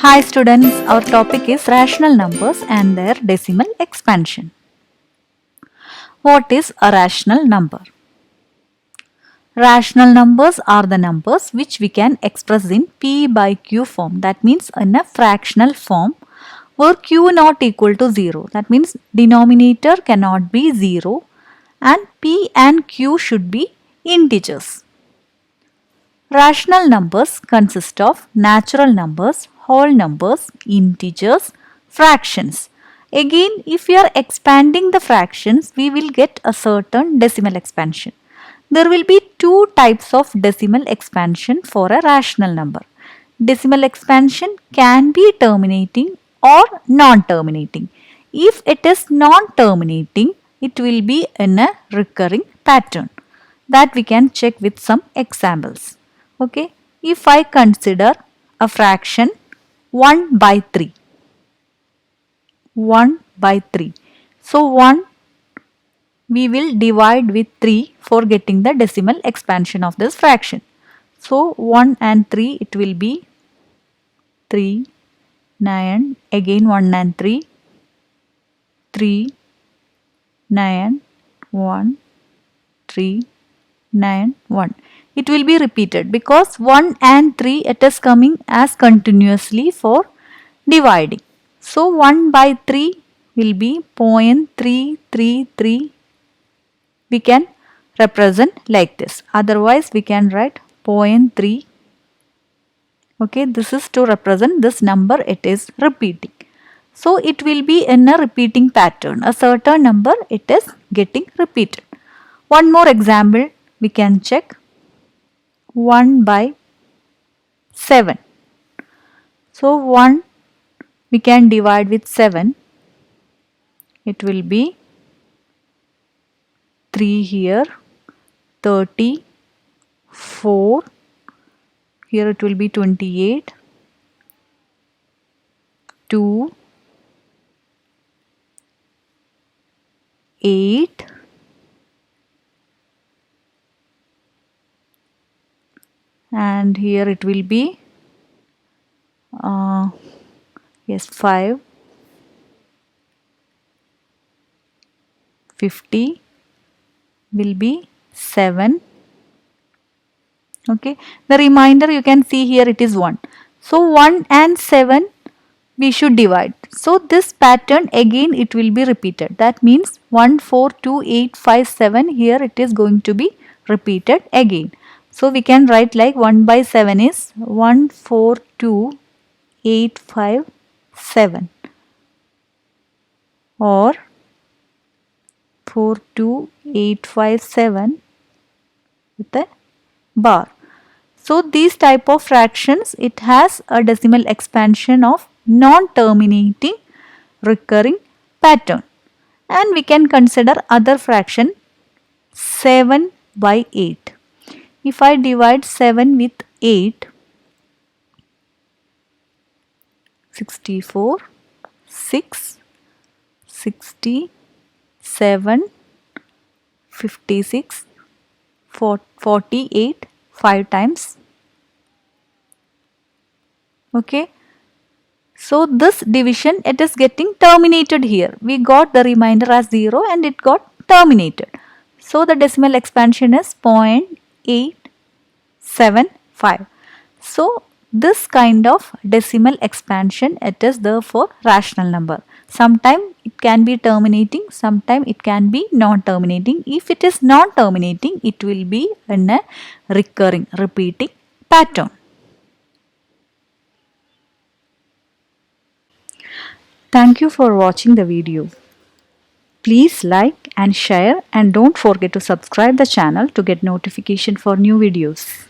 Hi students, our topic is rational numbers and their decimal expansion. What is a rational number? Rational numbers are the numbers which we can express in P by Q form. That means in a fractional form where Q not equal to 0. That means denominator cannot be 0 and P and Q should be integers. Rational numbers consist of natural numbers, whole numbers, integers, fractions. Again, if we are expanding the fractions, we will get a certain decimal expansion. There will be two types of decimal expansion for a rational number. Decimal expansion can be terminating or non-terminating. If it is non-terminating, it will be in a recurring pattern. That we can check with some examples. Okay, if I consider a fraction 1 by 3. 1 by 3. So 1 we will divide with 3 for getting the decimal expansion of this fraction. So 1 and 3 it will be 3, 9, again 1 and 3, 3, 9, 1, 3, 9, 1. It will be repeated because 1 and 3 it is coming as continuously for dividing. So 1 by 3 will be 0.333. We can represent like this. Otherwise we can write 0.3. Okay, this is to represent this number it is repeating. So it will be in a repeating pattern. A certain number it is getting repeated. One more example we can check. 1 by 7. So 1 we can divide with 7. It will be 3 here, 30, 4, here it will be 28, 2, 8, and here it will be 5, 50 will be 7. Okay, the remainder you can see here it is 1. So 1 and 7 we should divide. So this pattern again it will be repeated. That means 1, 4, 2, 8, 5, 7 here it is going to be repeated again. So we can write like 1 by 7 is 1, 4, 2, 8, 5, 7 or 4, 2, 8, 5, 7 with a bar. So these type of fractions it has a decimal expansion of non-terminating recurring pattern. And we can consider other fraction 7 by 8. If I divide 7 with 8, 64, 6, 60, 7, 56, 48, 5 times. Okay. So this division it is getting terminated here. We got the remainder as 0 and it got terminated. So the decimal expansion is 0.875. So this kind of decimal expansion it is there for rational number. Sometime it can be terminating, sometime it can be non-terminating. If it is non-terminating, it will be in a recurring, repeating pattern. Thank you for watching the video. Please like and share and don't forget to subscribe the channel to get notification for new videos.